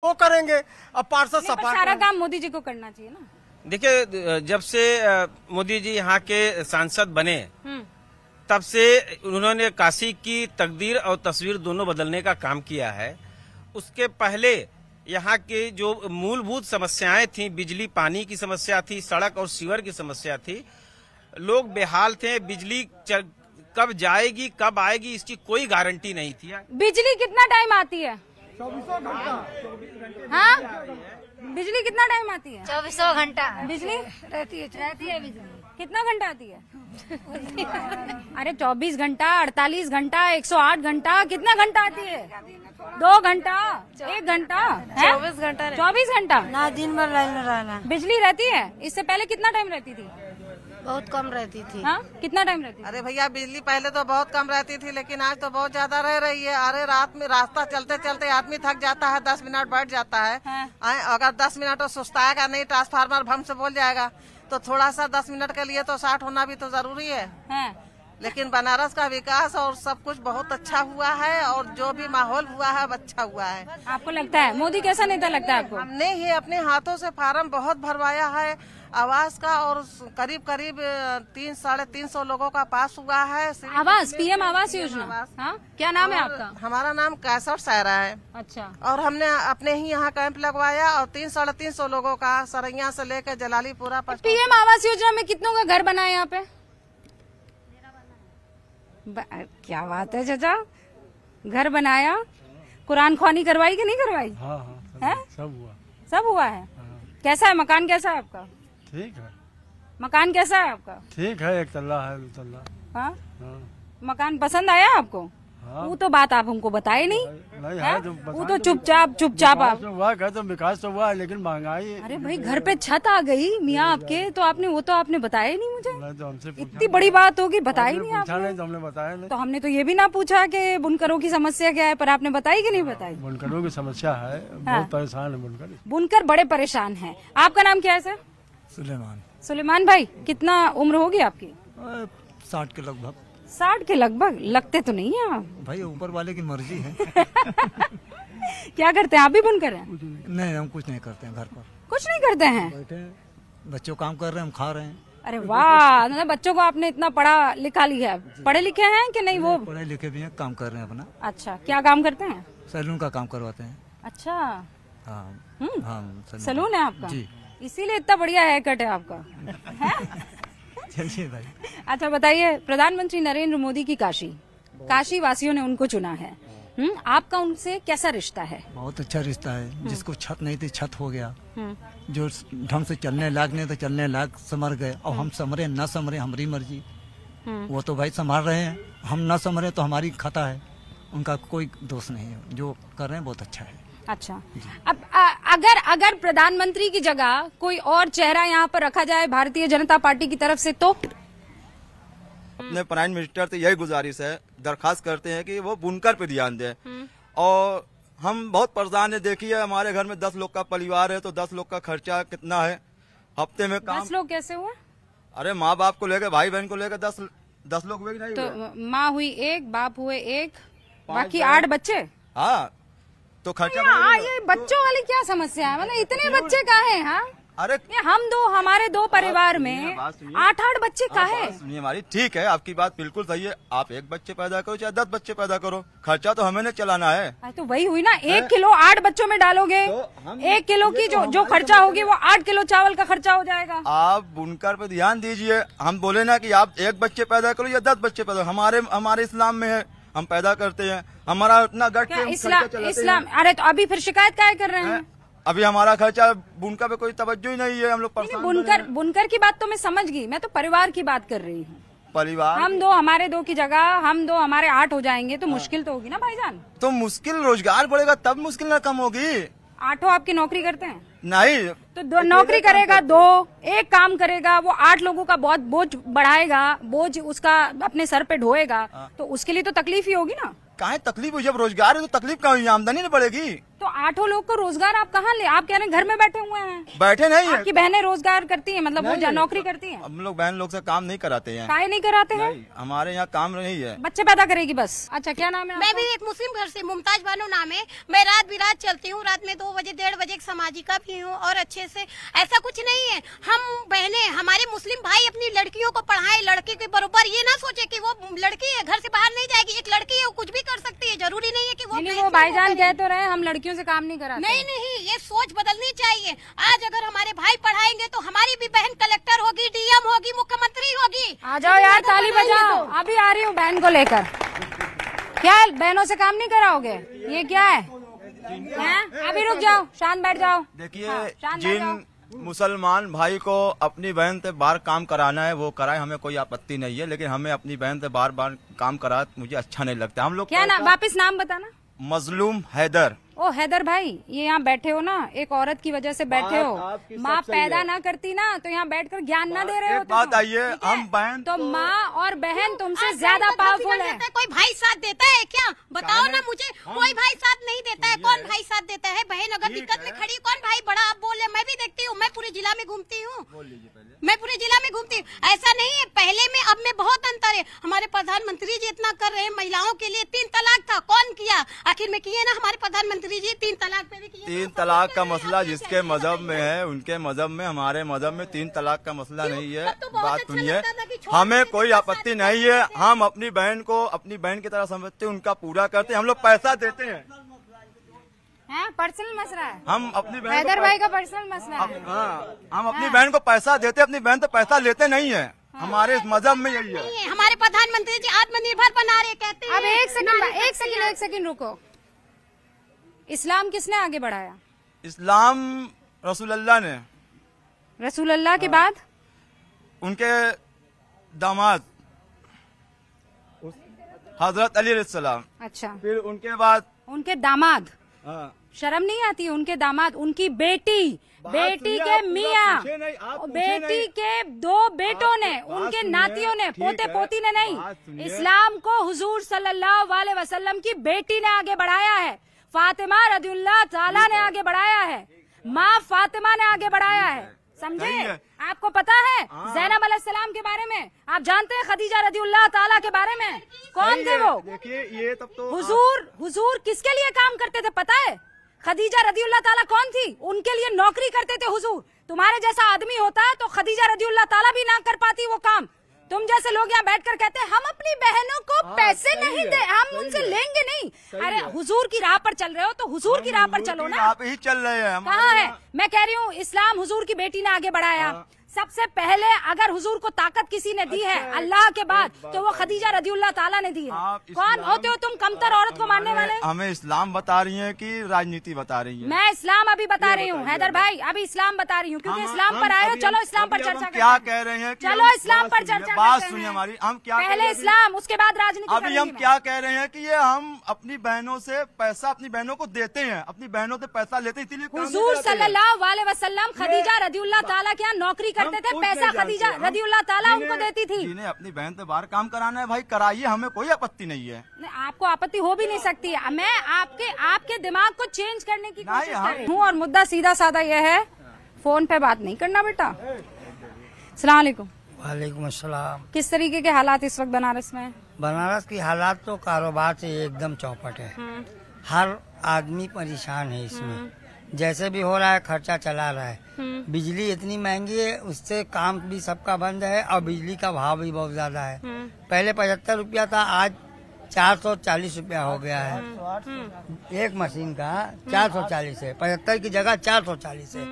वो करेंगे। अब पार्षद सपा सारा काम मोदी जी को करना चाहिए ना। देखिए, जब से मोदी जी यहाँ के सांसद बने तब से उन्होंने काशी की तकदीर और तस्वीर दोनों बदलने का काम किया है। उसके पहले यहाँ की जो मूलभूत समस्याएं थी, बिजली पानी की समस्या थी, सड़क और सीवर की समस्या थी, लोग बेहाल थे। बिजली कब जाएगी कब आएगी इसकी कोई गारंटी नहीं थी। बिजली कितना टाइम आती है? 24 घंटा। हाँ, बिजली कितना टाइम आती है? 24 घंटा बिजली रहती है बिजली। कितना घंटा आती है? अरे 24 घंटा, 48 घंटा, 108 घंटा, कितना घंटा आती है? 2 घंटा, 1 घंटा, 24 घंटा 24 घंटा ना, दिन भर लाइन में रहना। बिजली रहती है। इससे पहले कितना टाइम रहती थी? बहुत कम रहती थी। हाँ, कितना टाइम रहती थी? अरे भैया, बिजली पहले तो बहुत कम रहती थी, लेकिन आज तो बहुत ज्यादा रह रही है। अरे रात में रास्ता चलते चलते आदमी थक जाता है, 10 मिनट बैठ जाता है। हाँ। अगर 10 मिनट तो सुस्ताएगा नहीं, ट्रांसफार्मर भम से बोल जाएगा, तो थोड़ा सा 10 मिनट के लिए तो 60 होना भी तो जरूरी है। हाँ। लेकिन बनारस का विकास और सब कुछ बहुत अच्छा हुआ है, और जो भी माहौल हुआ है अच्छा हुआ है। आपको लगता है मोदी कैसा नेता लगता है आपको? हमने ही अपने हाथों से फार्म बहुत भरवाया है आवास का, और करीब करीब 300-350 लोगों का पास हुआ है। आवास, पीएम आवास योजना। हाँ, क्या नाम है आपका? हमारा नाम कैसर सायरा है। अच्छा। और हमने अपने ही यहाँ कैंप लगवाया, और 300-350 लोगों का सरैया से लेकर जलालीपुरा पर। पीएम आवास योजना में कितनों का घर बना है यहाँ पे? क्या बात है चाचा, घर बनाया। कुरान ख्वानी करवाई कि नहीं करवाई? हाँ, सब हुआ है। कैसा है मकान, कैसा है आपका? ठीक है। मकान कैसा है आपका? ठीक है, 1 तल्ला है, 2 तल्ला। हाँ? हाँ। मकान पसंद आया आपको? हाँ। वो तो बात आप हमको बताए नहीं। नहीं है तो वो तो चुपचाप आप। हुआ क्या, तो विकास तो हुआ, लेकिन महंगाई। अरे भाई, घर पे छत आ गई मियाँ आपके, तो आपने बताया नहीं मुझे। नहीं तो हमसे इतनी बड़ी बात होगी, बताई नहीं पूछा आपने। नहीं तो हमने बताया नहीं। तो हमने तो ये भी ना पूछा कि बुनकरों की समस्या क्या है, पर आपने बताई कि नहीं बताई? बुनकरों की समस्या है, बहुत परेशान है बुनकर। बुनकर बड़े परेशान हैं। आपका नाम क्या है सर? सुलेमान। सुलेमान भाई, कितना उम्र होगी आपकी? 60 के लगभग। 60 के लगभग? लगते तो नहीं है आप। भाई ऊपर वाले की मर्जी है। क्या करते हैं आप? भी बुनकर हैं? नहीं, हम कुछ नहीं करते हैं, घर पर कुछ नहीं करते हैं। बैठे हैं, बच्चों काम कर रहे हैं, हम खा रहे हैं। अरे वाह, मतलब बच्चों को आपने इतना पढ़ा लिखा लिया है। पढ़े लिखे हैं कि नहीं? वो पढ़े लिखे भी हैं, काम कर रहे हैं अपना। अच्छा, क्या काम करते हैं? सैलून का काम करवाते हैं। अच्छा। हाँ। हाँ, सैलून है आपका? जी। इसीलिए इतना बढ़िया हेयर कट है आपका। चलिए भाई। अच्छा बताइए, प्रधानमंत्री नरेंद्र मोदी की काशी वासियों ने उनको चुना है। आपका उनसे कैसा रिश्ता है? बहुत अच्छा रिश्ता है। जिसको छत नहीं थी, छत हो गया। जो ढंग से चलने लायक नहीं तो चलने लायक संभर गए। और हम संभरे न संभरे हमारी मर्जी। वो तो भाई संभाल रहे हैं, हम न संभरे तो हमारी खता है। उनका कोई दोष नहीं है, जो कर रहे हैं बहुत अच्छा है। अच्छा, अब अगर प्रधानमंत्री की जगह कोई और चेहरा यहाँ पर रखा जाए भारतीय जनता पार्टी की तरफ से, तो अपने प्राइम मिनिस्टर से यही गुजारिश है, दरखास्त करते हैं कि वो बुनकर पे ध्यान दें। और हम बहुत परेशान है। देखिए, हमारे घर में 10 लोग का परिवार है, तो 10 लोग का खर्चा कितना है हफ्ते में काम। 10 लोग कैसे हुए? अरे माँ बाप को लेकर, भाई बहन को लेकर 10 लोग हुए कि नहीं तो हुए? माँ हुई 1, बाप हुए 1, बाकी 8 बच्चे। हाँ, तो खर्चा ये बच्चों वाली क्या समस्या है? मतलब इतने बच्चे काहे? हाँ, अरे हमारे दो परिवार में 8-8 बच्चे काहे? सुनिए हमारी, ठीक है, आपकी बात बिल्कुल सही है। आप 1 बच्चे पैदा करो चाहे 10 बच्चे पैदा करो, खर्चा तो हमें नहीं चलाना है। तो वही हुई ना, 1 किलो 8 बच्चों में डालोगे, 1 किलो की जो खर्चा होगी वो 8 किलो चावल का खर्चा हो जाएगा। आप बुनकर पे ध्यान दीजिए। हम बोले ना कि आप 1 बच्चे पैदा करो या 10 बच्चे पैदा करो, हमारे इस्लाम में है, हम पैदा करते हैं। हमारा इतना गट के इस्लाम। अरे तो अभी फिर शिकायत क्या कर रहे हैं? अभी हमारा खर्चा बुनकर पे कोई तवज्जो ही नहीं है, हम लोग परेशान। बुनकर की बात तो मैं समझ गई, मैं तो परिवार की बात कर रही हूँ। परिवार हमारे 2 की जगह हम 2 हमारे 8 हो जाएंगे तो मुश्किल तो होगी ना भाईजान। तो मुश्किल, रोजगार बढ़ेगा तब मुश्किल न कम होगी। 8 आपकी नौकरी करते हैं? नहीं, तो 2 नौकरी करेगा, 2 एक काम करेगा, वो 8 लोगों का बहुत बोझ बढ़ाएगा, बोझ उसका अपने सर पे ढोएगा, तो उसके लिए तो तकलीफ ही होगी ना। काहे तकलीफ हुई? जब रोजगार है तो तकलीफ कहाँ हुई? आमदनी नहीं बढ़ेगी। तो 8 लोग को रोजगार आप कहाँ ले? आप कह रहे हैं घर में बैठे हुए हैं। बैठे नहीं है, आपकी बहनें रोजगार करती हैं, मतलब वो नौकरी करती हैं? हम लोग बहन लोग से काम नहीं कराते हैं। काहे नहीं कराते हैं? हमारे यहाँ काम नहीं है। बच्चे पैदा करेगी बस। अच्छा, क्या नाम है? मैं भी एक मुस्लिम घर से, मुमताज बानो नाम है। मैं रात बिरात चलती हूँ, रात में 2 बजे 1:30 बजे एक सामाजिका भी हूँ और अच्छे से ऐसा कुछ नहीं है। हम बहनें, हमारे मुस्लिम भाई अपनी लड़कियों को पढ़ाए, लड़के के बराबर ये ना सोचे कि वो लड़की है घर से बाहर नहीं जाएगी। एक लड़की है वो कुछ भी कर सकती है, जरूरी नहीं है कि वो भाईजान कह तो रहे हम लड़कियों से काम नहीं कराते। नहीं, ये सोच बदलनी चाहिए। आज अगर हमारे भाई पढ़ाएंगे तो हमारी भी बहन कलेक्टर होगी, डीएम होगी, मुख्यमंत्री होगी। आ जाओ यार, ताली बजाओ। अभी आ रही हूँ बहन को लेकर। क्या बहनों से काम नहीं कराओगे? ये क्या है? अभी रुक जाओ, शांत बैठ जाओ। देखिए, जिन मुसलमान भाई को अपनी बहन से बाहर काम कराना है वो कराए, हमें कोई आपत्ति नहीं है, लेकिन हमें अपनी बहन से बार बार काम करा मुझे अच्छा नहीं लगता। हम लोग क्या नाम, वापिस नाम बताना। मजलूम हैदर। ओ हैदर भाई, ये यहाँ बैठे हो ना, एक औरत की वजह से बैठे हो। माँ पैदा ना करती ना तो यहाँ बैठकर ज्ञान ना दे रहे हो। बात आइए, हम बहन तो माँ और बहन तुमसे ज्यादा पावरफुल है। कोई भाई साथ देता है क्या? बताओ ना मुझे। कोई भाई साथ नहीं देता है। कौन भाई साथ देता है? बहन अगर दिक्कत में खड़ी, कौन भाई बड़ा आप बोले? मैं भी देखती हूँ, मैं पूरे जिला में घूमती हूँ, ऐसा नहीं है पहले में अब में बहुत अंतर है। हमारे प्रधानमंत्री जी इतना कर रहे हैं महिलाओं के लिए। 3 तलाक था, कौन किया? आखिर में किए ना हमारे प्रधानमंत्री जी। 3 तलाक पे भी किए। 3 तलाक का मसला जिसके मजहब में है उनके मजहब में, हमारे मजहब में 3 तलाक का मसला नहीं है। बात सुनिए, हमें कोई आपत्ति नहीं है। हम अपनी बहन को अपनी बहन की तरह समझते हैं, उनका पूरा करते हैं। हम लोग पैसा देते हैं। पर्सनल मसला है। हम अपनी बहन हैदर भाई का पर्सनल मसला है। हम अपनी बहन को पैसा देते, अपनी बहन तो पैसा लेते नहीं है। हमारे इस मजहब में यही है। हमारे प्रधानमंत्री जी आत्मनिर्भर बना रहे कहते हैं। अब एक सेकंड रुको। इस्लाम किसने आगे बढ़ाया? इस्लाम रसूलुल्लाह ने। रसूलुल्लाह के बाद उनके दामाद हजरत अली अलैहिस्सलाम। अच्छा, फिर उनके बाद उनके दामाद। शर्म नहीं आती? उनके दामाद, उनकी बेटी के मियाँ, बेटी के 2 बेटों ने, उनके नातियों ने, पोते पोती ने नहीं। इस्लाम को हुजूर सल्लल्लाहु अलैहि वसल्लम की बेटी ने आगे बढ़ाया है। फातिमा रदियल्लाहु ताला ने आगे बढ़ाया है। माँ फातिमा ने आगे बढ़ाया है। समझे? आपको पता है ज़ैनब अलैहिस्सलाम के बारे में? आप जानते हैं खदीजा रदियल्लाहु ताला के बारे में? कौन थे वो? देखिए, ये तब तो हुजूर किसके लिए काम करते थे पता है? खदीजा रदियल्लाहु ताला कौन थी? उनके लिए नौकरी करते थे हुजूर। तुम्हारे जैसा आदमी होता है तो खदीजा रदियल्लाहु ताला भी ना कर पाती वो काम। तुम जैसे लोग यहाँ बैठकर कहते हैं हम अपनी बहनों को पैसे नहीं दे, हम उनसे लेंगे नहीं। अरे हुजूर की राह पर चल रहे हो तो हुजूर की राह पर चलो ना। आप ही चल रहे हैं। कहाँ है? मैं कह रही हूँ इस्लाम हुजूर की बेटी ने आगे बढ़ाया। सबसे पहले अगर हुजूर को ताकत किसी ने दी है अल्लाह के बाद तो वो खदीजा रदियल्लाहु ताला ने दी है। कौन होते हो तुम कमतर औरत को मानने वाले? हमें इस्लाम बता रही हैं कि राजनीति बता रही है? मैं इस्लाम अभी बता रही हूँ हैदर भाई, अभी इस्लाम बता रही हूँ क्योंकि इस्लाम पर आए हो। चलो इस्लाम पर चर्चा क्या कह रहे हैं? चलो इस्लाम पर चर्चा। बात सुनिए हमारी। हम क्या पहले इस्लाम उसके बाद राजनीति। अभी हम क्या कह रहे हैं कि ये हम अपनी बहनों से पैसा अपनी बहनों को देते हैं, अपनी बहनों से पैसा लेते, इसीलिए हुजूर सल्लल्लाहु अलैहि वसल्लम खदीजा रदियल्लाहु ताला के यहाँ नौकरी करते थे, पैसा खदीजा रदियल्लाहु ताला उनको देती थी। जिन्हें अपनी बहन से बाहर काम कराना है भाई कराइए, हमें कोई आपत्ति नहीं है। आपको आपत्ति हो भी नहीं सकती। मैं आपके दिमाग को चेंज करने की कोशिश कर रही हूँ और मुद्दा सीधा साधा यह है, फोन पे बात नहीं करना बेटा। अस्सलाम वालेकुम। वालेकुम अस्सलाम। किस तरीके के हालात इस वक्त बनारस में? बनारस की हालात तो कारोबार से एकदम चौपट है। हर आदमी परेशान है इसमें। जैसे भी हो रहा है खर्चा चला रहा है। बिजली इतनी महंगी है, उससे काम भी सबका बंद है और बिजली का भाव भी बहुत ज्यादा है। पहले 75 रुपया था, आज 440 रुपया हो गया है। एक मशीन का 440 है, 75 की जगह 440 है।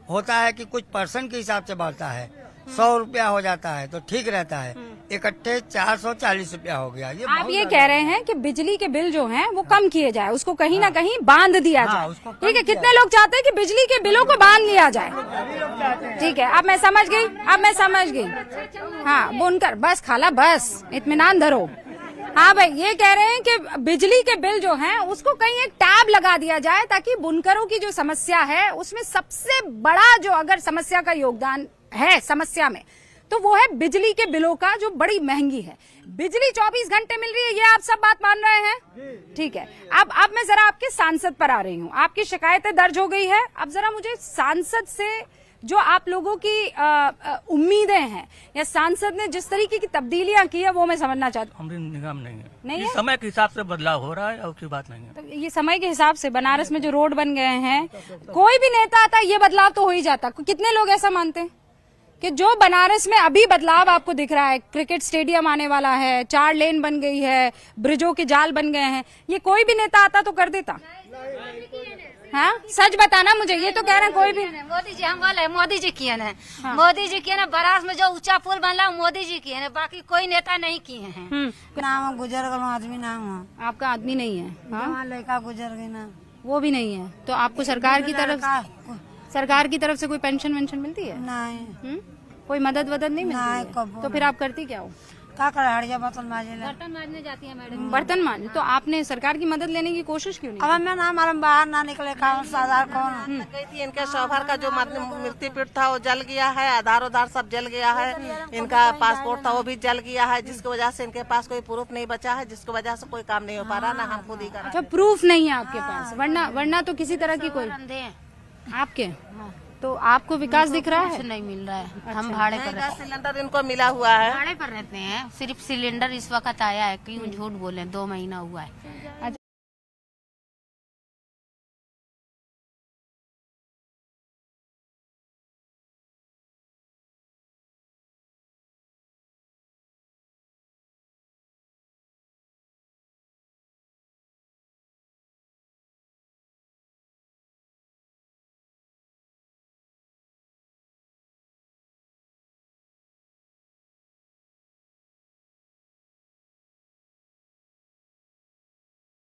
होता है कि कुछ परसेंट के हिसाब से बढ़ता है, 100 रुपया हो जाता है तो ठीक रहता है। इकट्ठे 440 रुपया हो गया। आप ये कह रहे हैं कि बिजली के बिल जो हैं वो कम किए जाए, उसको कहीं ना कहीं बांध दिया जाए। ठीक है, कितने लोग चाहते हैं कि बिजली के बिलों को बांध लिया जाए? ठीक है, अब मैं समझ गई। हाँ बुनकर, बस खाला बस इत्मीनान धरो। हाँ भाई, ये कह रहे हैं कि बिजली के बिल जो हैं उसको कहीं एक टैब लगा दिया जाए ताकि बुनकरों की जो समस्या है उसमें सबसे बड़ा जो अगर समस्या का योगदान है समस्या में तो वो है बिजली के बिलों का जो बड़ी महंगी है। बिजली 24 घंटे मिल रही है, ये आप सब बात मान रहे हैं, ठीक है। अब मैं जरा आपके सांसद पर आ रही हूँ। आपकी शिकायतें दर्ज हो गई है। अब जरा मुझे सांसद से जो आप लोगों की उम्मीदें हैं या सांसद ने जिस तरीके की तब्दीलियां की है वो मैं समझना चाहती हूँ। हमारी निगाह में नहीं है, नहीं ये है? समय के हिसाब से बदलाव हो रहा है और की बात नहीं है। तो ये समय के हिसाब से बनारस में जो रोड बन गए हैं, कोई भी नेता आता ये बदलाव तो हो ही जाता। कितने लोग ऐसा मानते हैं कि जो बनारस में अभी बदलाव आपको दिख रहा है, क्रिकेट स्टेडियम आने वाला है, 4 लेन बन गई है, ब्रिजों के जाल बन गए हैं, ये कोई भी नेता आता तो कर देता? हाँ, सच बताना मुझे। ये तो कह रहे हैं कोई भी। मोदी जी हम बोले मोदी जी किए हैं। हाँ। मोदी जी किए हैं। बनारस में जो ऊंचा पुल बनला मोदी जी किए हैं, बाकी कोई नेता नहीं किए हैं। नाम गुजर गए आदमी नाम है। आपका आदमी नहीं है? हाँ? लड़का गुजर गए ना, वो भी नहीं है। तो आपको सरकार की तरफ से कोई पेंशन वेंशन मिलती है? नहीं। कोई मदद वदद नहीं मिलती? तो फिर आप करती क्या हो? क्या कर हड़िया बर्तन मांजने जाती है मैडम। बर्तन मांजने। तो आपने सरकार की मदद लेने की कोशिश क्यों नहीं? अब मैं ना मालूम बाहर ना निकले कौन गई थी। इनके शौहर का जो मृत्यु पीठ था वो जल गया है, आधार उधार सब जल गया है। इनका पासपोर्ट था वो भी जल गया है, जिसकी वजह से इनके पास कोई प्रूफ नहीं बचा है, जिसकी वजह से कोई काम नहीं हो पा रहा, ना हम खुद ही कर। अच्छा, प्रूफ नहीं है आपके पास? वरना तो किसी तरह की कोई आपके तो आपको विकास दिख रहा है? नहीं मिल रहा है। हम भाड़े पर रहते हैं। सिलेंडर इनको मिला हुआ है, भाड़े पर रहते हैं। सिर्फ सिलेंडर इस वक्त आया है, क्यों झूठ बोले, 2 महीना हुआ है।